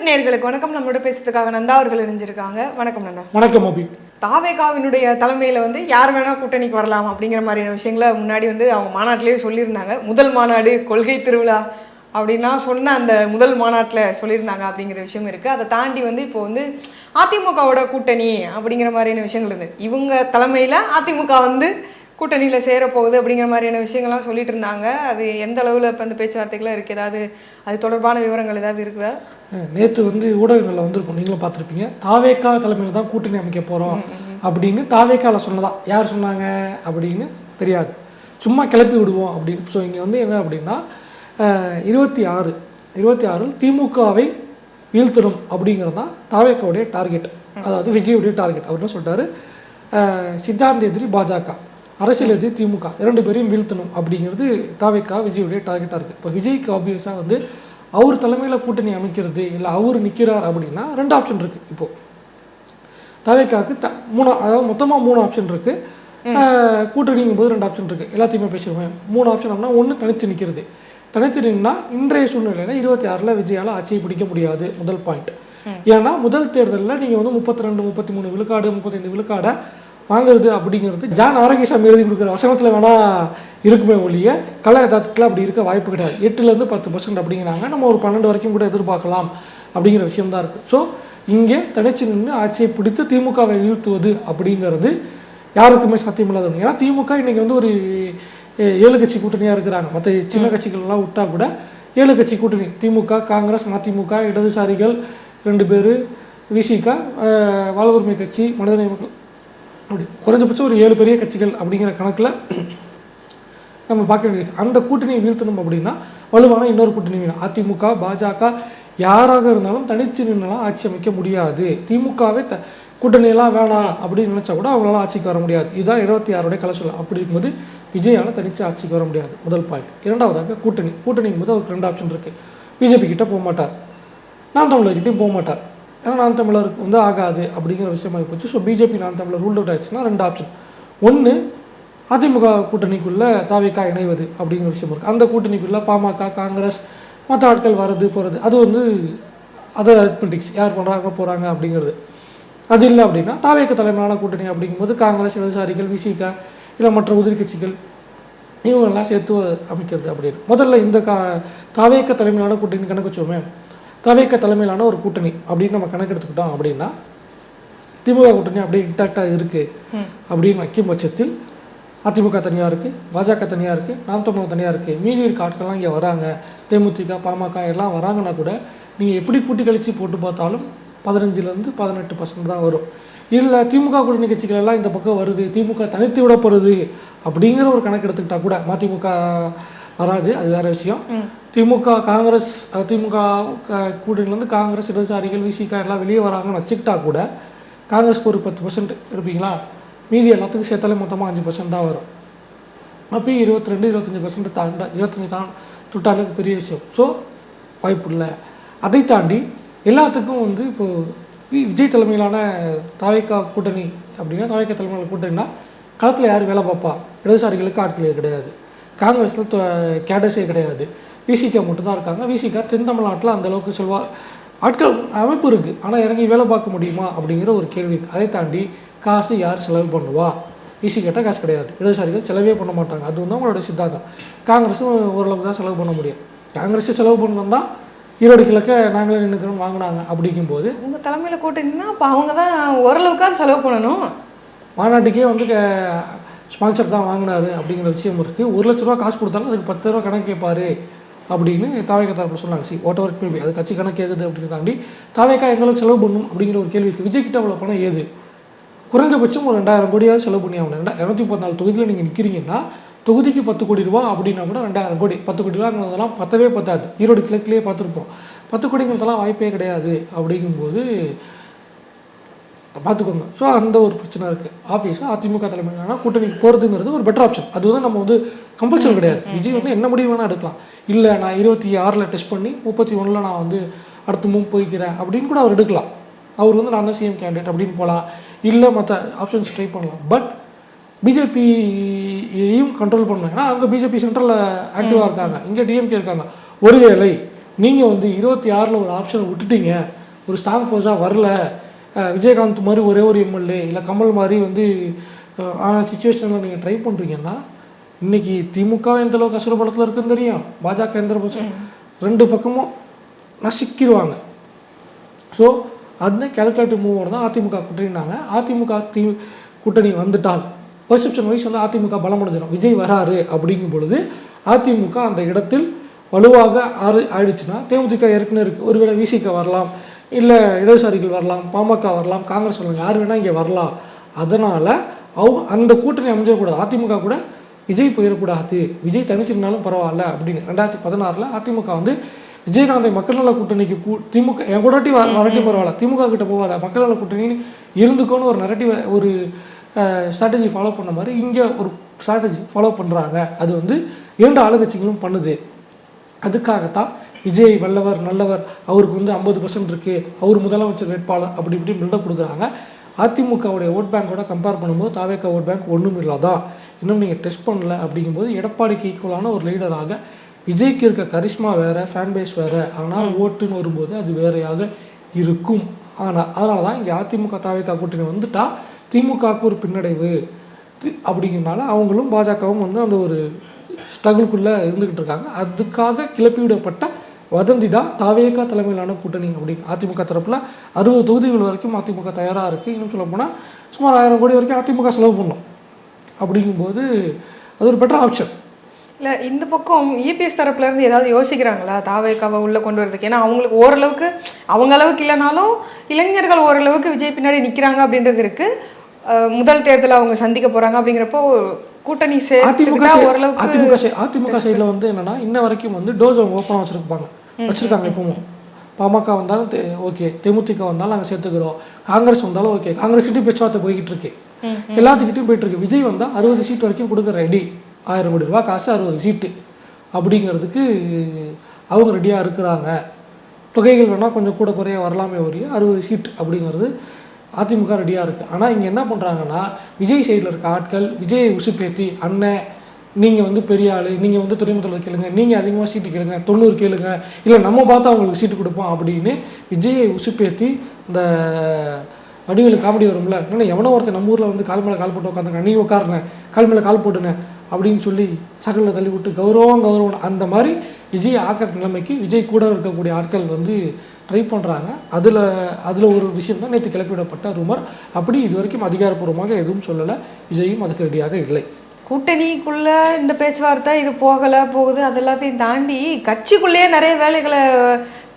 நேயர்களுக்கு வணக்கம். நம்மளோட பேசுறதுக்காக நந்தா அவர்கள் இணைஞ்சிருக்காங்க. வணக்கம் நந்தா. வணக்கம் அபி. தாவேகாவினுடைய தலைமையில் யார் வேணால் கூட்டணிக்கு வரலாம் அப்படிங்கிற மாதிரியான விஷயங்களை முன்னாடி அவங்க மாநாட்டிலேயே சொல்லியிருந்தாங்க. முதல் மாநாடு கொள்கை திருவிழா அப்படின்லாம் சொன்ன அந்த முதல் மாநாட்டில் சொல்லியிருந்தாங்க அப்படிங்கிற விஷயம் இருக்குது. அதை தாண்டி இப்போ அதிமுகவோட கூட்டணி அப்படிங்கிற மாதிரியான விஷயங்கள் இருக்குது. இவங்க தலைமையில் அதிமுக கூட்டணியில் சேரப்போகுது அப்படிங்கிற மாதிரியான விஷயங்கள்லாம் சொல்லிட்டு இருந்தாங்க. அது எந்த அளவில் இப்போ அந்த பேச்சுவார்த்தைகளாக இருக்குது? ஏதாவது அது தொடர்பான விவரங்கள் ஏதாவது இருக்குதா? நேற்று ஊடகங்களில் வந்திருக்கும், நீங்களும் பார்த்துருப்பீங்க. தாவேகா தலைமையில் தான் கூட்டணி அமைக்க போகிறோம் அப்படின்னு தாவேகாவில் சொன்னதா. யார் சொன்னாங்க அப்படின்னு தெரியாது, சும்மா கிளப்பி விடுவோம் அப்படின்னு. ஸோ இங்கே என்ன அப்படின்னா 26 திமுகவை வீழ்த்தணும் அப்படிங்கிறது தான் தாவேகாவுடைய டார்கெட், அதாவது விஜயுடைய டார்கெட். அவர் என்ன சொல்லிட்டாரு, சித்தாந்த எதிரி பாஜக, அரசியல் எதிரி திமுக, 2 பேரையும் வீழ்த்தணும் அப்படிங்கிறது தாவேகா விஜயுடைய டார்கெட்டாக இருக்குது. இப்போ விஜய்க்கு ஆப்வியஸாக அவர் தலைமையில் கூட்டணி அமைக்கிறது இல்லை அவர் நிற்கிறார் அப்படின்னா 2 ஆப்ஷன் இருக்குது. இப்போது தாவேகாவுக்கு அதாவது மொத்தமாக 3 ஆப்ஷன் இருக்குது. கூட்டணிங்கும் போது 2 ஆப்ஷன் இருக்குது. எல்லாத்தையுமே பேசிடுவேன். 3 ஆப்ஷன் அப்படின்னா, ஒன்று தனித்து நிற்கிறது. தனித்து நின்னா இன்றைய சூழ்நிலையில் 26 விஜயால் ஆட்சியை பிடிக்க முடியாது. முதல் பாயிண்ட். ஏன்னா முதல் தேர்தலில் நீங்கள் 32 33 விழுக்காடு 35 விழுக்காடை வாங்குறது அப்படிங்கிறது ஜான் ஆரோக்கியசாமி எழுதி கொடுக்குற வசனத்தில் வேணால் இருக்குமே ஒழிய கல யதார்த்தத்தில் அப்படி இருக்க வாய்ப்பு கிடையாது. 8% 10% அப்படிங்கிறாங்க. நம்ம ஒரு 12 வரைக்கும் கூட எதிர்பார்க்கலாம் அப்படிங்கிற விஷயம் தான் இருக்குது. ஸோ இங்கே தனிச்சு நின்று ஆட்சியை பிடித்து திமுகவை வீழ்த்துவது அப்படிங்கிறது யாருக்குமே சாத்தியமில்லாத ஒன்று. ஏன்னா திமுக இன்றைக்கி ஒரு 7 கட்சி கூட்டணியாக இருக்கிறாங்க. மற்ற சின்ன கட்சிகள்லாம் விட்டால் கூட 7 கட்சி கூட்டணி, திமுக, காங்கிரஸ், மதிமுக, இடதுசாரிகள் 2 பேர், விசிக, வாழ் உரிமை கட்சி, மனிதநேய மக்கள், அப்படி குறைஞ்சபட்சம் ஒரு 7 பெரிய கட்சிகள் அப்படிங்கிற கணக்கில் நம்ம பார்க்க வேண்டியிருக்கு. அந்த கூட்டணியை வீழ்த்தணும் அப்படின்னா வலுவான இன்னொரு கூட்டணி வேணும். அதிமுக, பாஜக யாராக இருந்தாலும் தனிச்சு நின்றுலாம் ஆட்சி அமைக்க முடியாது. திமுகவே கூட்டணியெல்லாம் வேணாம் அப்படின்னு நினச்சா கூட அவங்களால ஆட்சிக்கு வர முடியாது. இதுதான் 26 கலை சொல்லலாம். அப்படி இருக்கும்போது விஜயால் தனிச்சு ஆட்சிக்கு வர முடியாது. முதல் பாயிண்ட். இரண்டாவதாக கூட்டணிக்கும் போது அவருக்கு 2 ஆப்ஷன் இருக்குது. பிஜேபி கிட்ட போக மாட்டார், நாம் தமிழர்கிட்டையும் போக மாட்டார். ஏன்னா நாம் தமிழருக்கு ஆகாது அப்படிங்கிற விஷயமாக போச்சு. ஸோ பிஜேபி நாம் தமிழர் ரூல் அவுட் ஆயிடுச்சுன்னா 2 ஆப்ஷன். ஒன்று, அதிமுக கூட்டணிக்குள்ளே தாவேகா இணைவது அப்படிங்கிற விஷயம் இருக்குது. அந்த கூட்டணிக்குள்ளே பாமக, காங்கிரஸ், மற்ற ஆட்கள் வர்றது போகிறது, அது அதர் அரித்மெட்டிக்ஸ், யார் பண்ணுறாங்க போகிறாங்க அப்படிங்கிறது. அது இல்லை அப்படின்னா தாவேகா தலைமையிலான கூட்டணி அப்படிங்கும்போது காங்கிரஸ், இடதுசாரிகள், விசிக இல்லை மற்ற உதிரி கட்சிகள் இவங்கெல்லாம் சேர்த்து அமைக்கிறது அப்படின்னு. முதல்ல இந்த தாவேகா தலைமையிலான கூட்டணி கணக்கு வச்சோமே, தாவேகா தலைமையிலான ஒரு கூட்டணி அப்படின்னு நம்ம கணக்கு எடுத்துக்கிட்டோம் அப்படின்னா திமுக கூட்டணி அப்படியே இன்டாக்டாக இருக்குது அப்படின்னு வைக்கும் பட்சத்தில் அதிமுக தனியாக இருக்குது, பாஜக தனியாக இருக்குது, நாம் தமிழர் தனியாக இருக்குது, மீதி இருக்க ஆட்கள்லாம் இங்கே வராங்க, தேமுதிக, பாமக எல்லாம் வராங்கன்னா கூட நீங்கள் எப்படி கூட்டி கழித்து போட்டு பார்த்தாலும் 15% 18% தான் வரும். இல்லை திமுக கூட்டணி கட்சிகள் எல்லாம் இந்த பக்கம் வருது, திமுக தனித்து விடப்படுறது அப்படிங்கிற ஒரு கணக்கு எடுத்துக்கிட்டா கூட மதிமுக வராது, அது வேறு விஷயம். திமுக காங்கிரஸ், திமுக கூட்டணியிலேருந்து காங்கிரஸ், இடதுசாரிகள், விசிக எல்லாம் வெளியே வராங்கன்னு வச்சுக்கிட்டா கூட காங்கிரஸ்க்கு ஒரு 10% இருப்பீங்களா, மீதி எல்லாத்துக்கும் சேர்த்தாலே மொத்தமாக 5% தான் வரும். அப்போ 22-25% தாண்ட 25 தொட்டாலே பெரிய விஷயம். ஸோ வாய்ப்பு இல்லை. அதை தாண்டி எல்லாத்துக்கும் இப்போது விஜய் தலைமையிலான தாவேகா கூட்டணி அப்படின்னா, தாவேகா தலைமையிலான கூட்டணினா களத்தில் யார் வேலை பார்ப்பா? இடதுசாரிகளுக்கு ஆட்களே கிடையாது, காங்கிரஸில் கேடஸே கிடையாது, விசிகா மட்டும்தான் இருக்காங்க. விசிகா தென் தமிழ்நாட்டில் அந்தளவுக்கு ஆட்கள் அமைப்பு இருக்குது, ஆனால் இறங்கி வேலை பார்க்க முடியுமா அப்படிங்கிற ஒரு கேள்வி இருக்குது. அதை தாண்டி காசு யார் செலவு பண்ணுவா? விசிகாட்ட காசு கிடையாது, இடதுசாரிகள் செலவே பண்ண மாட்டாங்க, அது அவங்களோட சித்தாந்தம். காங்கிரஸும் ஓரளவுக்கு தான் செலவு பண்ண முடியும். காங்கிரஸு செலவு பண்ணணும் தான் ஈரோடு கிழக்க நாங்களே நின்றுக்கிறோம் வாங்கினாங்க. அப்படிங்கும்போது உங்கள் தலைமையில் கூட்டணின்னா அப்போ அவங்க தான் ஓரளவுக்காக செலவு பண்ணணும். மாநாட்டுக்கே ஸ்பான்சர் தான் வாங்கினாரு அப்படிங்கிற விஷயம் இருக்குது. 1 லட்ச ரூபா காசு கொடுத்தாலும் அதுக்கு 10 ரூபா கணக்கு கேட்பாரு அப்படின்னு தாவேகா தரப்பில் சொன்னாங்க. வாட் எவர் மேபி, அது கட்சி கணக்கு கேட்குது அப்படின்னு தாண்டி தாவேகா எங்களுக்கு செலவு பண்ணணும் அப்படிங்கிற ஒரு கேள்வி இருக்குது. விஜய் கிட்ட அவ்வளோ பணம் ஏது? குறைஞ்சபட்சம் ஒரு 2000 கோடியாவது செலவு பண்ணி ஆகணும். 234 தொகுதியில் நீங்கள் நிற்கிறீங்கன்னா தொகுதிக்கு 10 கோடி ரூபா அப்படின்னா கூட 2000 கோடி, 10 கோடி ரூபாங்கிறதெல்லாம் பத்தவே பத்தாது. ஈரோடு கிழக்கிலேயே பார்த்துருப்போம், 10 கோடிங்கிறதெல்லாம் வாய்ப்பே கிடையாது. அப்படிங்கும்போது பார்த்துக்கோங்க. ஸோ அந்த ஒரு பிரச்சனை இருக்குது. ஆப்வியஸாக அதிமுக தலைமையிலான கூட்டணிக்கு போகிறதுங்கிறது ஒரு பெட்டர் ஆப்ஷன். அது நம்ம கம்பல்சரி கிடையாது. விஜய் என்ன முடிவு வேணால் எடுக்கலாம். இல்லை நான் 26 டெஸ்ட் பண்ணி 31 நான் அடுத்த மூவ் போய்க்கிறேன் அப்படின்னு கூட அவர் எடுக்கலாம். அவர் நான் தான் சிஎம் கேண்டிடேட் அப்படின்னு போகலாம். இல்லை மற்ற ஆப்ஷன்ஸ் ட்ரை பண்ணலாம். பட் பிஜேபியையும் கண்ட்ரோல் பண்ணணும். ஏன்னா அங்கே பிஜேபி சென்ட்ரலில் ஆக்டிவாக இருக்காங்க, இங்கே டிஎம்கே இருக்காங்க. ஒருவேளை நீங்கள் வந்து 26ல் ஒரு ஆப்ஷனை விட்டுட்டீங்க, ஒரு ஸ்ட்ராங் ஃபோர்ஸாக வரல, விஜயகாந்த் மாதிரி ஒரே ஒரு எம்எல்ஏ இல்லை கமல் மாதிரி வந்து சுச்சுவேஷனில் நீங்கள் ட்ரை பண்ணுறீங்கன்னா இன்றைக்கி திமுக எந்த அளவுக்கு அசுரபலத்தில் இருக்குன்னு தெரியும், பாஜக எந்த பட்சம் 2 பக்கமும் நசுக்கிடுவாங்க. ஸோ அந்த கேல்குலேட்டிவ் மூவோட தான் அதிமுக கூட்டணினாங்க. அதிமுக கூட்டணி வந்துட்டால் பர்செப்ஷன் வைஸ் வந்து அதிமுக பலமடைஞ்சிடும். விஜய் வராரு அப்படிங்கும் பொழுது அதிமுக அந்த இடத்தில் வலுவாக ஆயிடுச்சுன்னா தேமுதிக ஏற்கனவே இருக்குது, ஒருவேளை விசிக வரலாம், இல்லை இடதுசாரிகள் வரலாம், பாமக வரலாம், காங்கிரஸ் வரலாம், யார் வேணால் இங்கே வரலாம். அதனால் அந்த கூட்டணி அமைஞ்சிடக்கூடாது. அதிமுக கூட விஜய் போயிடக்கூடாது, விஜய் தனிச்சிருந்தாலும் பரவாயில்ல அப்படின்னு 2016 அதிமுக வந்து விஜயகாந்தை மக்கள் நல கூட்டணிக்கு திமுக என் கூடாட்டி வரட்டி பரவாயில்ல, திமுக கிட்ட போகாத, மக்கள் நல கூட்டணின்னு இருந்துக்கோன்னு ஒரு நரேட்டிவ் ஒரு ஸ்ட்ராட்டஜி ஃபாலோ பண்ண மாதிரி இங்கே ஒரு ஸ்ட்ராட்டஜி ஃபாலோ பண்ணுறாங்க. அது வந்து 2 ஆளுங்கட்சிகளும் பண்ணுது. அதுக்காகத்தான் விஜய் வல்லவர் நல்லவர், அவருக்கு வந்து 50% இருக்குது, அவர் முதலமைச்சர் வேட்பாளர் அப்படி இப்படி பில்டப் கொடுக்குறாங்க. அதிமுகவுடைய ஓட் பேங்கோட கம்பேர் பண்ணும்போது தாவேக்கா ஓட் பேங்க் ஒன்றும் இல்லாதான், இன்னும் நீங்கள் டெஸ்ட் பண்ணல. அப்படிங்கும்போது எடப்பாடிக்கு ஈக்குவலான ஒரு லீடராக விஜய்க்கு இருக்க கரிஷ்மா வேறு, ஃபேன் பேஸ் வேறு, ஆனால் ஓட்டுன்னு வரும்போது அது வேறையாக இருக்கும். ஆனால் அதனால தான் இங்கே அதிமுக தாவேக்கா கூட்டணி வந்துட்டா திமுகவுக்கு ஒரு பின்னடைவு அப்படிங்கிறனால அவங்களும் பாஜகவும் வந்து அந்த ஒரு ஸ்ட்ரகிள்குள்ளே இருந்துக்கிட்டு இருக்காங்க. அதுக்காக கிளப்பிவிடப்பட்ட வதந்தி தான் தாவேக்கா தலைமையிலான கூட்டணி அப்படின்னு. அதிமுக தரப்பில் 60 தொகுதிகள் வரைக்கும் அதிமுக தயாராக இருக்குது. இன்னும் சொல்ல போனால் சுமார் 1000 கோடி வரைக்கும் அதிமுக செலவு பண்ணும். அப்படிங்கும்போது அது ஒரு பெட்டர் ஆப்ஷன். இல்லை, இந்த பக்கம் இபிஎஸ் தரப்புலேருந்து ஏதாவது யோசிக்கிறாங்களா தாவேக்காவை உள்ளே கொண்டு வரதுக்கு? ஏன்னா அவங்களுக்கு ஓரளவுக்கு அவங்க அளவுக்கு இல்லைனாலும் இளைஞர்கள் ஓரளவுக்கு விஜய் பின்னாடி நிற்கிறாங்க அப்படின்றது இருக்குது. முதல் தேர்தலை அவங்க சந்திக்க போகிறாங்க அப்படிங்கிறப்போ கூட்டணி அதிமுக சைடில் வந்து என்னன்னா இன்ன வரைக்கும் வந்து டோர்ஸ் அவங்க ஓப்பனாக வச்சுருக்காங்க. இப்பவும் பாமக வந்தாலும் ஓகே, தேமுதிக வந்தாலும் நாங்கள் சேர்த்துக்கிறோம், காங்கிரஸ் வந்தாலும் ஓகே, காங்கிரஸ் கிட்டே பேச்சுவார்த்தை போய்கிட்டு இருக்கு, எல்லாத்துக்கிட்டையும் போயிட்டு இருக்கு. விஜய் வந்தால் 60 சீட் வரைக்கும் கொடுக்க ரெடி, 1000 கோடி ரூபா காசு 60 சீட்டு அப்படிங்கிறதுக்கு அவங்க ரெடியாக இருக்கிறாங்க. தொகைகள் வேணால் கொஞ்சம் கூட குறைய வரலாமே ஒழிய 60 சீட் அப்படிங்கிறது அதிமுக ரெடியாக இருக்குது. ஆனால் இங்கே என்ன பண்ணுறாங்கன்னா விஜய் சைடில் இருக்க ஆட்கள் விஜயை உசுப்பேற்றி, அண்ணன் நீங்கள் வந்து பெரிய ஆள், நீங்கள் வந்து துறைமுகத்தில் கேளுங்க, நீங்கள் அதிகமாக சீட்டு கேளுங்க, 90 கேளுங்க, இல்லை நம்ம பார்த்து அவங்களுக்கு சீட்டு கொடுப்போம் அப்படின்னு விஜயை உசுப்பேற்றி இந்த வடிவில் காமெடி வரும்ல, இன்னொன்று எவனோ ஒருத்தர் நம்ம ஊரில் வந்து கால் மேலே கால் போட்டு உட்காந்துருங்க, நீ உட்காருனேன் கால் மேலே கால் போட்டுனேன் அப்படின்னு சொல்லி சகலில் தள்ளி விட்டு கௌரவம் அந்த மாதிரி விஜய் ஆக்கிற நிலைமைக்கு விஜய் கூட இருக்கக்கூடிய ஆட்கள் வந்து ட்ரை பண்ணுறாங்க. அதில் ஒரு விஷயம் தான் நேற்று கிளப்பிவிடப்பட்ட ரூமர். அப்படி இது வரைக்கும் அதிகாரப்பூர்வமாக எதுவும் சொல்லலை, விஜயும் அதுக்கு ரெடியாக இல்லை. கூட்டணிக்குள்ள இந்த பேச்சுவார்த்தை இது போகுது, அது எல்லாத்தையும் தாண்டி கட்சிக்குள்ளேயே நிறைய வேலைகளை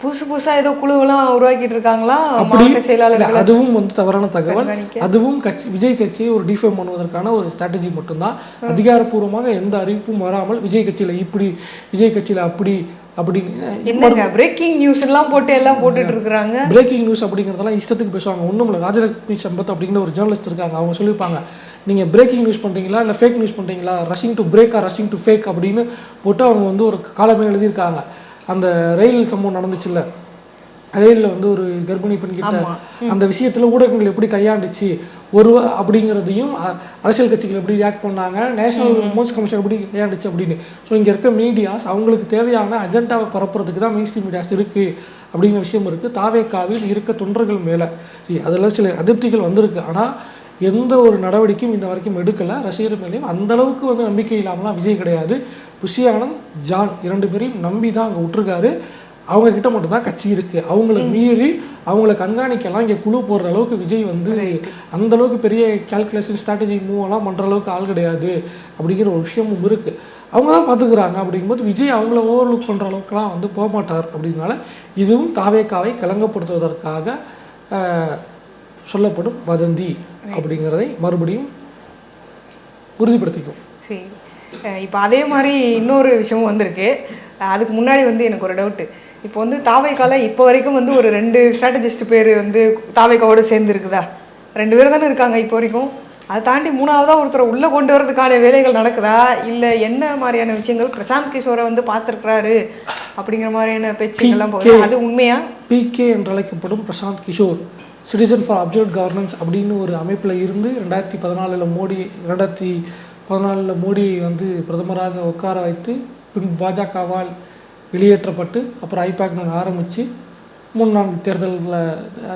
புதுசாக ஏதோ குழுவெல்லாம் உருவாக்கிட்டு இருக்காங்களா மாவட்ட செயலாளர்கள். அதுவும் வந்து தவறான தகவல். அதுவும் விஜய் கட்சியை ஒரு டிஃபேம் பண்ணுவதற்கான ஒரு ஸ்ட்ராட்டஜி மட்டும்தான். அதிகாரப்பூர்வமாக எந்த அறிவிப்பும் வராமல் விஜய் கட்சியில் இப்படி, விஜய் கட்சியில் அப்படி அப்படின்னு பிரேக்கிங் நியூஸ் எல்லாம் போட்டுட்டு இருக்காங்க. பிரேக்கிங் நியூஸ் அப்படிங்கிறதெல்லாம் இஷ்டத்துக்கு பேசுவாங்க. ஒன்றும் இல்லை, ராஜலட்சுமி சம்பத் அப்படிங்கிற ஒரு ஜேர்னலிஸ்ட் இருக்காங்க, அவங்க சொல்லியிருப்பாங்க, நீங்கள் பிரேக்கிங் நியூஸ் பண்ணுறீங்களா இல்லை ஃபேக் நியூஸ் பண்ணுறீங்களா, rushing to break rushing to fake அப்படின்னு போட்டு அவங்க வந்து ஒரு காலமே எழுதியிருக்காங்க. அந்த ரயில் சம்பவம் நடந்துச்சுல்ல, ரயிலில் வந்து ஒரு கர்ப்பிணி பெண்கிட்ட அந்த விஷயத்தில் ஊடகங்கள் எப்படி கையாண்டுச்சு அப்படிங்கிறதையும் அரசியல் கட்சிகள் எப்படி ரியாக்ட் பண்ணாங்க, நேஷனல் உமன்ஸ் கமிஷன் எப்படி கையாண்டுச்சு அப்படின்னு. ஸோ இங்கே இருக்க மீடியாஸ் அவங்களுக்கு தேவையான அஜெண்டாவை பரப்புறதுக்கு தான் மெயின் ஸ்ட்ரீம் மீடியாஸ் இருக்குது அப்படிங்கிற விஷயம் இருக்குது. தாவேக்காவில் இருக்க தொண்டர்கள் மேலே அதில் சில அதிருப்திகள் வந்திருக்கு. ஆனால் எந்த ஒரு நடவடிக்கையும் இந்த வரைக்கும் எடுக்கலை. ரசிகர் மேலேயும் அந்தளவுக்கு வந்து நம்பிக்கை இல்லாமலாம் விஜய் கிடையாது. புஷி ஆனந்த், ஜான் 2 பேரையும் நம்பி தான் அங்கே விட்டுருக்காரு. அவங்க கிட்ட மட்டும்தான் கட்சி இருக்குது. அவங்கள மீறி அவங்கள கண்காணிக்கலாம் இங்கே குழு போடுற அளவுக்கு விஜய் வந்து அந்த அளவுக்கு பெரிய கால்குலேஷன் ஸ்ட்ராட்டஜி மூவெல்லாம் பண்ணுற அளவுக்கு ஆள் கிடையாது அப்படிங்கிற ஒரு விஷயமும் இருக்குது. அவங்க தான் பார்த்துக்கிறாங்க. அப்படிங்கும்போது விஜய் அவங்கள ஓவர்லுக் பண்ணுற அளவுக்குலாம் வந்து போக மாட்டார். அப்படின்னால இதுவும் தாவேக்காவை கலங்கப்படுத்துவதற்காக சொல்லப்படும் வதந்தி அப்படிங்கிறதை மறுபடியும் உறுதிப்படுத்திக்கும். சரி, இப்போ அதே மாதிரி இன்னொரு விஷயமும் வந்திருக்கு. அதுக்கு முன்னாடி வந்து எனக்கு ஒரு டவுட்டு. இப்போ வந்து தாவேக்கால இப்போ வரைக்கும் வந்து ஒரு 2 ஸ்ட்ராட்டஜிஸ்ட் பேர் வந்து தாவேக்காவோடு சேர்ந்து இருக்குதா? 2 பேர் தானே இருக்காங்க இப்போ வரைக்கும். அதை தாண்டி 3ஆவதாக ஒருத்தரை உள்ளே கொண்டு வரதுக்கான வேலைகள் நடக்குதா, இல்லை என்ன மாதிரியான விஷயங்கள்? பிரசாந்த் கிஷோரை வந்து பார்த்துருக்குறாரு அப்படிங்கிற மாதிரியான பேச்சுக்கெல்லாம் போகுது, அது உண்மையா? பிகே என்று அழைக்கப்படும் Prashant Kishor citizen for observe governance அப்படின்னு ஒரு அமைப்பில் இருந்து 2014 மோடியை வந்து பிரதமராக உட்கார வைத்து பின் பாஜகவால் வெளியேற்றப்பட்டு அப்புறம் ஐபேக்னு ஒன்று ஆரம்பித்து 3-4 தேர்தலில்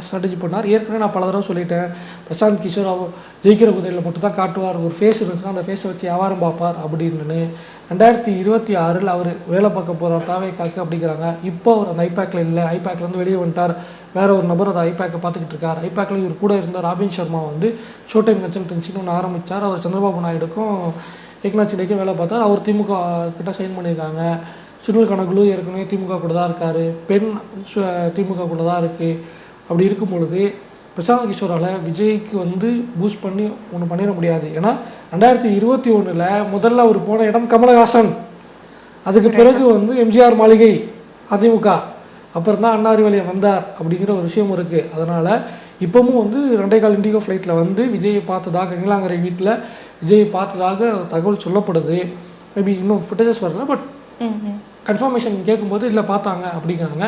ஸ்ட்ராட்டஜி பண்ணார். ஏற்கனவே நான் பல தடவை சொல்லிட்டேன், பிரசாந்த் கிஷோர் அவர் ஜெயிக்கிற குதிரையில் மட்டும் தான் காட்டுவார், ஒரு ஃபேஸ் இருந்துச்சுன்னா அந்த ஃபேஸை வச்சு வியாபாரம் பார்ப்பார் அப்படின்னு. 2026 அவர் வேலை பார்க்க போகிறார் தாவேக்காக்கு அப்படிங்கிறாங்க. இப்போ அவர் அந்த ஐபேக்கில் இல்லை, ஐபேக்லேருந்து வெளியே வந்துட்டார், வேற ஒரு நபர் அதை ஐபேக்கை பார்த்துக்கிட்டு இருக்கார். ஐபேக்கில் இவர் கூட இருந்த ராபின் சர்மா வந்து ஷோ டைம் கன்சல்டன்சின்னு ஒன்று ஆரம்பித்தார். அவர் சந்திரபாபு நாயுடுக்கும் ஏக்நாத் ஷிண்டேக்கும் வேலை பார்த்தார். அவர் திமுக கிட்ட சைன் பண்ணியிருக்காங்க. சுனில் கனகுலு ஏற்கனவே திமுக கூட தான் இருக்கார், பெண் திமுக கூட தான் இருக்குது. அப்படி இருக்கும் பொழுது பிரசாந்த் கிஷோரால் விஜய்க்கு வந்து பூஸ்ட் பண்ணி ஒன்று பண்ணிட முடியாது. ஏன்னா 2021 முதல்ல அவர் போன இடம் கமலஹாசன், அதுக்கு பிறகு வந்து எம்ஜிஆர் மாளிகை அதிமுக, அப்புறம் தான் அண்ணா அறிவாலயம் வந்தார் அப்படிங்கிற ஒரு விஷயம் இருக்குது. அதனால் இப்போவும் வந்து 2.25 இண்டிகோ ஃப்ளைட்டில் வந்து விஜயை பார்த்ததாக, நீலாங்கரை வீட்டில் விஜயை பார்த்ததாக தகவல் சொல்லப்படுது. மேபி இன்னும் ஃபுட்டேஜஸ் வரல, பட் கன்ஃபர்மேஷன் கேட்கும்போது இல்லை பார்த்தாங்க அப்படிங்கிறாங்க.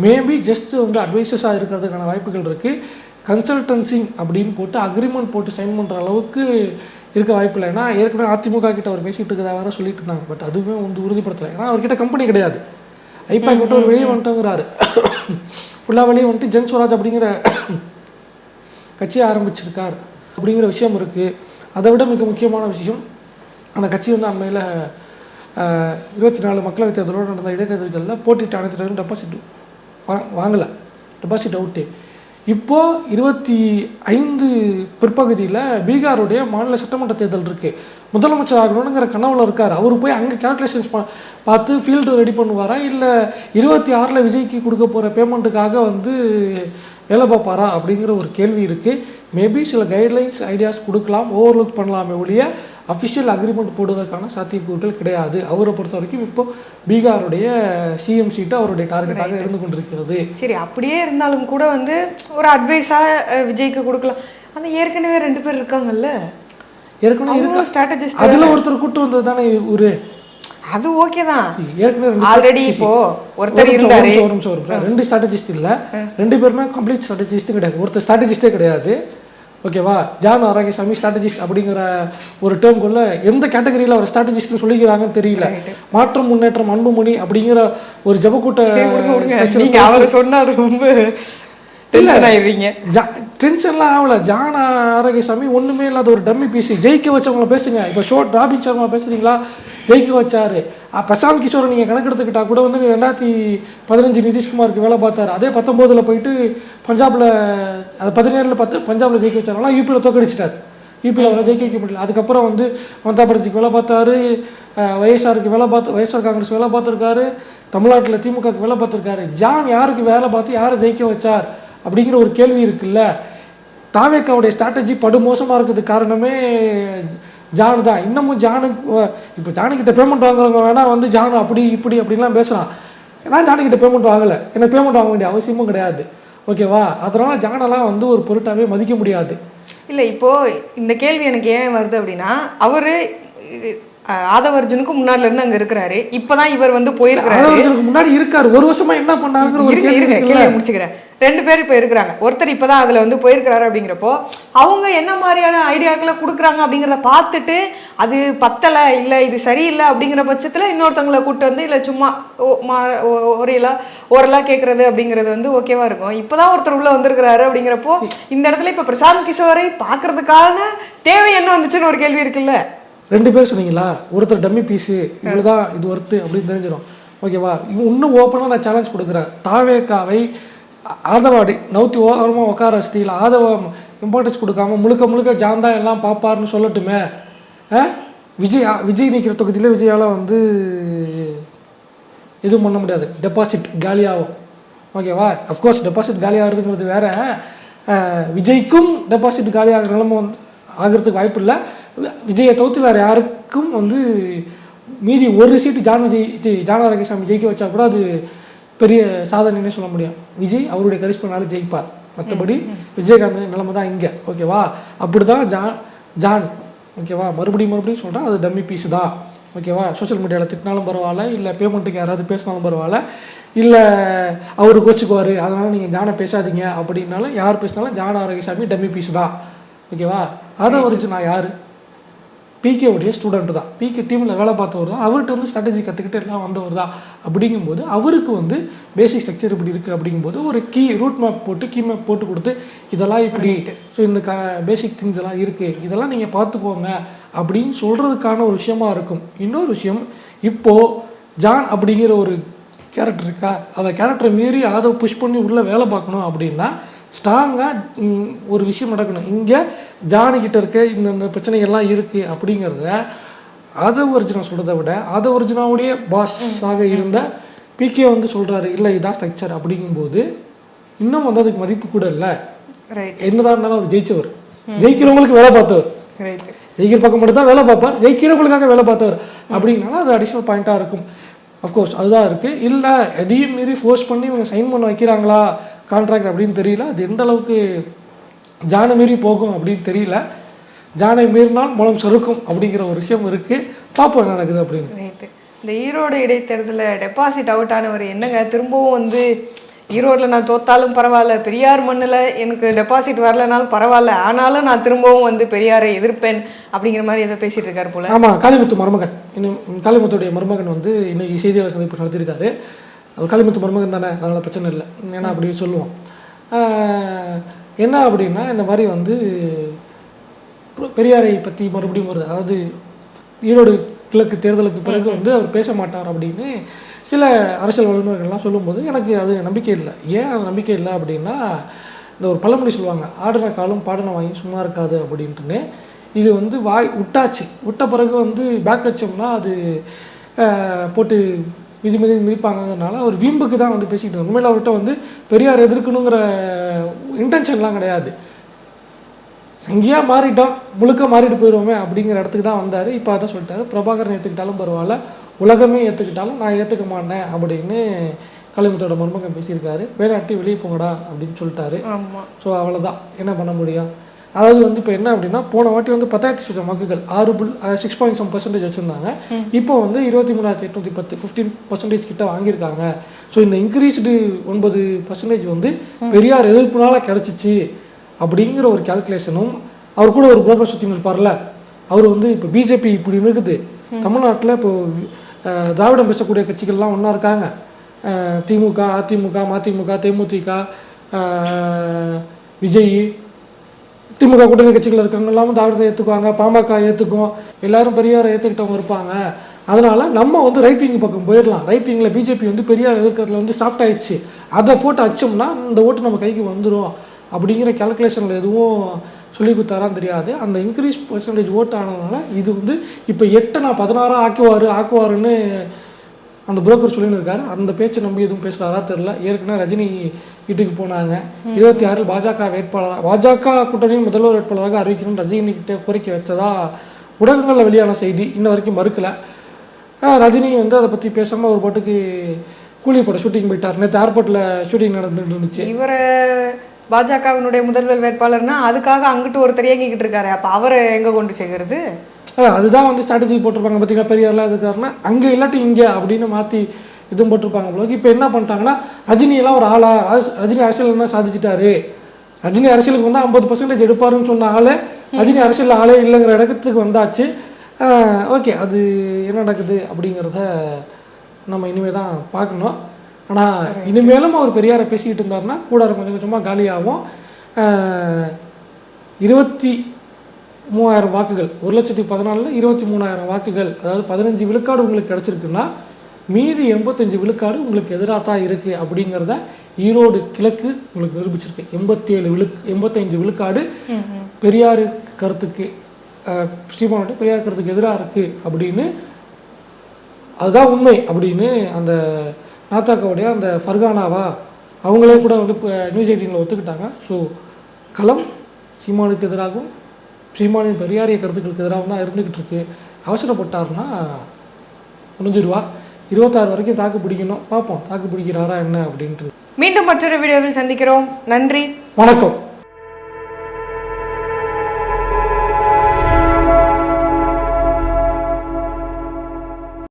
மேபி ஜஸ்ட் வந்து அட்வைசஸாக இருக்கிறதுக்கான வாய்ப்புகள் இருக்குது. கன்சல்டன்சிங் அப்படின்னு போட்டு அக்ரிமெண்ட் போட்டு சைன் பண்ணுற அளவுக்கு இருக்க வாய்ப்பு இல்லை. ஏன்னா ஏற்கனவே அதிமுக கிட்ட அவர் பேசிகிட்டு இருக்கதா வேறு சொல்லிட்டு இருந்தாங்க, பட் அதுவுமே வந்து உறுதிப்படுத்தலை. ஏன்னா அவர்கிட்ட கம்பெனி கிடையாது, ஐபேக் விட்டு அவர் வெளியே வந்துட்டோங்கிறாரு. ஃபுல்லாக வெளியே வந்துட்டு ஜன் ஸ்வராஜ் அப்படிங்கிற கட்சியை ஆரம்பிச்சிருக்கார் அப்படிங்கிற விஷயம் இருக்குது. அதை விட மிக முக்கியமான விஷயம், அந்த கட்சி வந்து அண்மையில் 24 மக்களவைத் தேர்தலோடு நடந்த இடைத்தேர்தல்களில் போட்டிட்டு அனைத்து டெபாசிட் வாங்கலை, டெபாசிட் அவுட்டு. இப்போது 25 பிற்பகுதியில் பீகாருடைய மாநில சட்டமன்ற தேர்தல் இருக்குது. முதலமைச்சர் ஆகணுங்கிற கனவுல இருக்கார். அவர் போய் அங்கே கேல்குலேஷன்ஸ் பார்த்து ஃபீல்டு ரெடி பண்ணுவாரா, இல்லை 26 விஜய்க்கு கொடுக்க போகிற பேமெண்ட்டுக்காக வந்து வேலை பார்ப்பாரா அப்படிங்கிற ஒரு கேள்வி இருக்குது. மேபி சில கைட்லைன்ஸ் ஐடியாஸ் கொடுக்கலாம், ஓவர்லுக் பண்ணலாமே ஒழிய அஃபிஷியல் அக்ரிமெண்ட் போடுவதற்கான சாத்தியக்கூறுகள் கிடையாது. அவரை பொறுத்த வரைக்கும் இப்போ பீகாருடைய சிஎம் சீட்டு அவருடைய டார்கெட்டாக இருந்து கொண்டிருக்கிறது. சரி, அப்படியே இருந்தாலும் கூட வந்து ஒரு அட்வைஸாக விஜய்க்கு கொடுக்கலாம். அந்த ஏற்கனவே 2 பேர் இருக்காங்கல்ல, ஏற்கனவே ஸ்ட்ராட்டஜிஸ்ட், அதில் ஒருத்தர் கூட்டு வந்தது தானே ஒரு, அது ஓகே தான். ஏற்கனவே ஆல்ரெடி இப்போ ஒருத்தர் இருந்தாரு, 2 ஸ்ட்ராட்டஜிஸ்ட் இல்லை, 2 பேருமே கம்ப்ளீட் ஸ்ட்ராட்டஜிஸ்ட் கிடையாது, ஒருத்தர் ஸ்ட்ராட்டஜிஸ்டே கிடையாது. ஓகேவா, ஜான் ஆரோக்கியசாமி ஸ்ட்ராட்டஜிஸ்ட் அப்படிங்கிற ஒரு டேர்ம்குள்ள எந்த கேட்டகரியில் அவர் ஸ்ட்ராட்டஜிஸ்ட்னு சொல்லிக்கிறாங்கன்னு தெரியல. மாற்றம் முன்னேற்றம் அன்புமணி அப்படிங்கிற ஒரு ஜபக்கூட்ட அவர் சொன்னார், ரொம்ப டென்ஷன்லாம் ஆகல. ஜான் ஆரோக்கியசாமி ஒன்றுமே இல்லாத ஒரு டம்மி பீஸ், ஜெயிக்க வச்சவங்கள பேசுங்க. இப்போ ராபின் சர்மா பேசுறீங்களா, ஜெயிக்க வச்சாரு. பிரசாந்த் கிஷோரை நீங்கள் கணக்கெடுத்துக்கிட்டா கூட வந்து 2015 நிதிஷ்குமாருக்கு வேலை பார்த்தாரு. அதே 19 போயிட்டு பஞ்சாபில், அது 17 பஞ்சாபில் ஜெயிக்க வச்சாருனா யூபியில் தோக்கடிச்சிட்டார். யூபியில் அவரை ஜெயிக்க வைக்க முடியல. அதுக்கப்புறம் வந்து மம்தா பானர்ஜிக்கு வேலை பார்த்தாரு, வைஎஸ்ஆருக்கு வேலை பார்த்து, வைஎஸ்ஆர் காங்கிரஸ் வேலை பார்த்துருக்காரு, தமிழ்நாட்டில் திமுகக்கு வேலை பார்த்துருக்காரு. ஜான் யாருக்கு வேலை பார்த்து யாரை ஜெயிக்க வச்சார் அப்படிங்கிற ஒரு கேள்வி இருக்குல்ல. தாவேக்காவுடைய ஸ்ட்ராட்டஜி படுமோசமாக இருக்கிறதுக்கு காரணமே ஜானு தான். இன்னமும் ஜானுக்கு, இப்போ ஜானுக்கிட்ட பேமெண்ட் வாங்குறவங்க வேணால் வந்து ஜானு அப்படி இப்படி அப்படின்லாம் பேசுகிறான். நான் ஜானுக்கிட்ட பேமெண்ட் வாங்கலை, எனக்கு பேமெண்ட் வாங்க வேண்டிய அவசியமும் கிடையாது. ஓகேவா, அதனால் ஜானெல்லாம் வந்து ஒரு பொருட்டாகவே மதிக்க முடியாது. இல்லை, இப்போது இந்த கேள்வி எனக்கு ஏன் வருது அப்படின்னா, அவர் ஆதவர்ஜுனுக்கு முன்னாடில இருந்து அங்க இருக்கிறாரு. இப்பதான் இவர் வந்து போயிருக்காரு. ஆதவர்ஜுனுக்கு முன்னாடி இருக்காரு. ஒரு வருஷமா என்ன பண்ணாங்கன்னு ஒரு கேள்வி முடிச்சுக்கிறேன். 2 பேர் இப்ப இருக்கிறாங்க. ஒருத்தர் இப்பதான் அதுல வந்து போயிருக்கிறாரு. அப்படிங்கிறப்போ அவங்க என்ன மாதிரியான ஐடியாக்களை கொடுக்குறாங்க அப்படிங்கிறத பார்த்துட்டு அது பத்தலை, இல்லை இது சரியில்லை அப்படிங்கிற பட்சத்தில் இன்னொருத்தவங்களை கூப்பிட்டு வந்து இல்லை சும்மா ஓரலா கேட்கறது அப்படிங்கிறது வந்து ஓகேவா இருக்கும். இப்பதான் ஒருத்தர் உள்ள வந்திருக்கிறாரு அப்படிங்கிறப்போ இந்த இடத்துல இப்ப பிரசாந்த் கிஷோரை பார்க்கறதுக்கான தேவை என்ன வந்துச்சுன்னு ஒரு கேள்வி இருக்குல்ல. 2 பேர் சொன்னீங்களா, ஒருத்தர் டம்மி பீஸு, இவ்வளோதான் இது ஒர்த்து அப்படின்னு தெரிஞ்சிடும். ஓகேவா, இன்னும் ஓப்பனாக நான் சேலஞ்ச் கொடுக்குறேன். தாவேக்காவை ஆதவாடி நவுத்தி ஓரமாக உட்கார வச்சிட்டீங்களா, ஆதவம் இம்பார்ட்டன்ஸ் கொடுக்காம முழுக்க ஜான் தான் எல்லாம் பார்ப்பாருன்னு சொல்லட்டுமே. விஜய் நிற்கிற தொகுதியில் விஜயால் வந்து எதுவும் பண்ண முடியாது, டெபாசிட் காலியாகும். ஓகேவா, அஃப்கோர்ஸ் டெபாசிட் காலியாகிறதுங்கிறது வேற, விஜய்க்கும் டெபாசிட் காலியாகிற நிலைமை வந்து ஆகிறதுக்கு வாய்ப்பு இல்லை. விஜயை தவிர்த்து வேறு யாருக்கும் வந்து மீதி ஒரு சீட்டு ஜான் ஆரோக்கியசாமி ஜெயிக்க வச்சா கூட அது பெரிய சாதனைன்னு சொல்ல முடியும். விஜய் அவருடைய கரிஷ்மனால ஜெயிப்பார், மற்றபடி விஜயகாந்த் நிலைமை தான் இங்கே. ஓகேவா, அப்படி தான் ஜான். ஓகேவா, மறுபடியும் சொல்கிறேன், அது டம்மி பீஸ் தான். ஓகேவா, சோஷியல் மீடியாவில் திட்டினாலும் பரவாயில்ல, இல்லை பேமெண்ட்டுக்கு யாராவது பேசினாலும் பரவாயில்ல, இல்லை அவர் கோச்சுக்குவார் அதனால் நீங்கள் ஜானை பேசாதீங்க அப்படின்னாலும், யார் பேசினாலும் ஜான் ஆரோக்கியசாமி டம்மி பீஸ் தான். ஓகேவா, அதை வரைச்சு நான் யார் பிகேவுடைய ஸ்டூடெண்ட் தான், பிகே டீமில் வேலை பார்த்தவர் தான், அவர்கிட்ட வந்து ஸ்ட்ராட்டஜி கற்றுக்கிட்டு எல்லாம் வந்தவர் தான். அப்படிங்கும்போது அவருக்கு வந்து பேசிக் ஸ்ட்ரக்சர் இப்படி இருக்குது. அப்படிங்கும்போது ஒரு ரூட் மேப் போட்டு கீ மேப் போட்டு கொடுத்து இதெல்லாம் இப்படி, ஸோ இந்த பேசிக் திங்ஸ் எல்லாம் இருக்குது, இதெல்லாம் நீங்கள் பார்த்துக்கோங்க அப்படின்னு சொல்கிறதுக்கான ஒரு விஷயமா இருக்கும். இன்னொரு விஷயம், இப்போது ஜான் அப்படிங்கிற ஒரு கேரக்டர் இருக்கா, அந்த கேரக்டரை மீறி அதை புஷ் பண்ணி உள்ளே வேலை பார்க்கணும் அப்படின்னா ஸ்ட்ராங்காக ஒரு விஷயம் நடக்கணும். இங்கே ஜானுக்கிட்ட இருக்க இந்த பிரச்சனைகள்லாம் இருக்குது அப்படிங்கிறத அதை ஒரிஜினா சொல்கிறத விட அதை ஒரிஜினாவுடைய பாஸாக இருந்த பிகே வந்து சொல்கிறாரு இல்லை இதான் ஸ்ட்ரக்சர் அப்படிங்கும்போது இன்னும் வந்து அதுக்கு மதிப்பு கூட இல்லை. என்னதான் இருந்தாலும் அவர் ஜெயிச்சவர், ஜெயிக்கிறவங்களுக்கு வேலை பார்த்தவர், ஜெயிக்கிற பக்கம் மட்டும் தான் வேலை பார்ப்பார், ஜெயிக்கிறவங்களுக்காக வேலை பார்த்தவர் அப்படின்னால அது அடிஷ்னல் பாயிண்ட்டாக இருக்கும். அஃப்கோர்ஸ் அதுதான் இருக்குது. இல்லை எதையும் மீறி ஃபோர்ஸ் பண்ணி இவங்க சைன் பண்ண வைக்கிறாங்களா கான்ட்ராக்ட் அப்படின்னு தெரியல. அது எந்த அளவுக்கு ஜானை மீறி போகும் அப்படின்னு தெரியல. ஜானை மீறினால் மூலம் சறுக்கும் அப்படிங்கிற ஒரு விஷயம் இருக்குது. பார்ப்போம் என்ன நடக்குது அப்படின்னு. இந்த ஈரோடு இடைத்தேர்தலில் டெபாசிட் அவுட் ஆனவர் என்னங்க திரும்பவும் வந்து ஈரோட்டில் நான் தோத்தாலும் பரவாயில்ல, பெரியார் மண்ணில் எனக்கு டெபாசிட் வரலனாலும் பரவாயில்ல, ஆனாலும் நான் திரும்பவும் வந்து பெரியாரை எதிர்ப்பேன் அப்படிங்கிற மாதிரி ஏதோ பேசிட்டு இருக்காரு போல. ஆமாம், காளிமுத்து மருமகன், இன்னும் காளிமுத்துடைய மருமகன் வந்து இன்னைக்கு செய்தியாளர் சந்திப்பு நடத்தியிருக்காரு. அவர் காளிமுத்து மருமகன் தானே, அதனால் பிரச்சனை இல்லை, ஏன்னா அப்படி சொல்லுவோம். என்ன அப்படின்னா இந்த மாதிரி வந்து பெரியாரை பற்றி மறுபடியும் வருது, அதாவது ஈரோடு கிழக்கு தேர்தலுக்கு பிறகு வந்து அவர் பேச மாட்டார் அப்படின்னு சில அரசியல் வல்லுநர்கள்லாம் சொல்லும்போது எனக்கு அது நம்பிக்கை இல்லை. ஏன் அது நம்பிக்கை இல்லை அப்படின்னா, இந்த ஒரு பழமொழி சொல்லுவாங்க, ஆடின காலம் பாடின வாங்கி சும்மா இருக்காது அப்படின்ட்டுன்னு. இது வந்து விட்டாச்சு, விட்ட பிறகு வந்து பேக் வச்சோம்னா அது போட்டு மிதிப்பாங்கிறதுனால ஒரு வீம்புக்கு தான் வந்து பேசிக்கிட்டு இருந்தாங்க. உண்மையில் அவர்கிட்ட வந்து பெரியார் எதிர்க்கணுங்கிற இன்டென்ஷன்லாம் கிடையாது. எங்கேயா மாறிட்டோம், முழுக்க மாறிட்டு போயிடுவோமே அப்படிங்கிற இடத்துக்கு தான் வந்தார். இப்போ அதான் சொல்லிட்டாரு, பிரபாகரன் ஏற்றுக்கிட்டாலும் பரவாயில்ல, உலகமே ஏற்றுக்கிட்டாலும் நான் ஏற்றுக்க மாட்டேன் அப்படின்னு காளிமுத்தோட மருமகன் பேசியிருக்காரு. வேணாட்டி வெளியே போங்கடா அப்படின்னு சொல்லிட்டாரு. ஸோ அவ்வளோதான், என்ன பண்ண முடியும். அதாவது வந்து இப்போ என்ன அப்படின்னா, போன வாட்டி வந்து 10,000 வாக்குகள் 6.6% வச்சுருந்தாங்க. இப்போ வந்து 23,810 15% கிட்ட வாங்கியிருக்காங்க. ஸோ இந்த இன்க்ரீஸ்டு 9% வந்து பெரியார் எதிர்ப்புனால கிடச்சிச்சு அப்படிங்கிற ஒரு கேல்குலேஷனும். அவர் கூட ஒரு புரோக்கர் சுற்றி இருப்பார்ல, அவர் வந்து இப்போ பிஜேபி இப்படி இருக்குது, தமிழ்நாட்டில் இப்போ திராவிடம் பேசக்கூடிய கட்சிகள்லாம் ஒன்றா இருக்காங்க, திமுக, அதிமுக, மதிமுக, தேமுதிக, விஜய், திமுக கூட்டணி கட்சிகள் இருக்காங்க, எல்லாமே திராவிடத்தை ஏற்றுக்குவாங்க, பாமக ஏற்றுக்கும், எல்லாரும் பெரியாரை ஏற்றுக்கிட்டவங்க இருப்பாங்க. அதனால நம்ம வந்து ரைட் விங் பக்கம் போயிடலாம். ரைட் விங்கில் பிஜேபி வந்து பெரியார் எதிர்க்கிறதுல வந்து சாஃப்ட் ஆயிடுச்சு, அதை போட்டு அச்சோம்னா இந்த ஓட்டு நம்ம கைக்கு வந்துடும் அப்படிங்கிற கேல்குலேஷனில் எதுவும் சொல்லி கொடுத்தாரான்னு தெரியாது. அந்த இன்க்ரீஸ் பர்சன்டேஜ் ஓட்டு ஆனதுனால இது வந்து இப்போ 8 நான் 16 ஆக்குவாருன்னு அந்த புரோக்கர் சொல்லின்னு இருக்காரு. அந்த பேச்சை நம்பி எதுவும் பேசுகிறாரா தெரில. ஏற்கனவே ரஜினி வீட்டுக்கு போனாங்க. 26 பாஜக வேட்பாளராக, பாஜக கூட்டணியின் முதல்வர் வேட்பாளராக அறிவிக்கணும்னு ரஜினி கிட்டே கோரிக்கை வச்சதா ஊடகங்களில் வெளியான செய்தி. இன்ன வரைக்கும் மறுக்கலை. ரஜினி வந்து அதை பற்றி பேசாமல் ஒரு பாட்டுக்கு கூலி படம் ஷூட்டிங் போயிட்டார். நேற்று ஏர்போர்ட்டில் ஷூட்டிங் நடந்துட்டு இருந்துச்சு. இவர் பாஜகவினுடைய முதல்வர் வேட்பாளர்னா அதுக்காக அங்கிட்டு ஒருத்தர் இயங்கிக்கிட்டு இருக்காரு. அப்போ அவரை எங்கே கொண்டு சேர்க்கறது? அதுதான் வந்து ஸ்ட்ராட்டஜி போட்டிருப்பாங்க. பார்த்தீங்கன்னா பெரியார்லாம் இருக்காருன்னா அங்கே இல்லாட்டி இங்கே அப்படின்னு மாற்றி இதுவும் போட்டிருப்பாங்க போல. இப்போ என்ன பண்ணிட்டாங்கன்னா, ரஜினியெல்லாம் ஒரு ஆளா, ரஜினி அரசியல் என்ன சாதிச்சிட்டாரு, ரஜினி அரசியலுக்கு வந்து 50% எடுப்பாருன்னு சொன்ன ஆளே ரஜினி அரசியல் ஆளே இல்லைங்கிற இடத்துக்கு வந்தாச்சு. ஓகே, அது என்ன நடக்குது அப்படிங்கிறத நம்ம இனிமேல் தான் பார்க்கணும். ஆனால் இனிமேலும் அவர் பெரியாரை பேசிக்கிட்டு இருந்தாருன்னா கூடாரம் கொஞ்சம் கொஞ்சமாக காலியாகும். 23,000 வாக்குகள், 1,14,000 23,000 வாக்குகள், அதாவது 15 விழுக்காடு உங்களுக்கு கிடச்சிருக்குன்னா மீதி 85 விழுக்காடு உங்களுக்கு எதிராக தான் இருக்குது அப்படிங்கிறத ஈரோடு கிழக்கு உங்களுக்கு நிரூபிச்சிருக்கு. 85 விழுக்காடு பெரியார் கருத்துக்கு, ஸ்ரீமானோட பெரியார் கருத்துக்கு எதிராக இருக்குது அப்படின்னு, அதுதான் உண்மை அப்படின்னு அந்த நாத்தாக்காவுடைய அந்த ஃபர்கானாவா அவங்களே கூட வந்து நியூஸ் 18ல் ஒத்துக்கிட்டாங்க. ஸோ களம் சீமானுக்கு எதிராகவும் சீமானின் பெரியாரிய கருத்துக்களுக்கு எதிராகவும் தான் இருந்துக்கிட்டு இருக்கு. அவசரப்பட்டார்னா முடிஞ்சிருவா. 26 வரைக்கும் தாக்கு பிடிக்கணும். பார்ப்போம் தாக்கு பிடிக்கிறாரா என்ன அப்படின்ட்டு. மீண்டும் மற்றொரு வீடியோவில் சந்திக்கிறோம். நன்றி, வணக்கம்.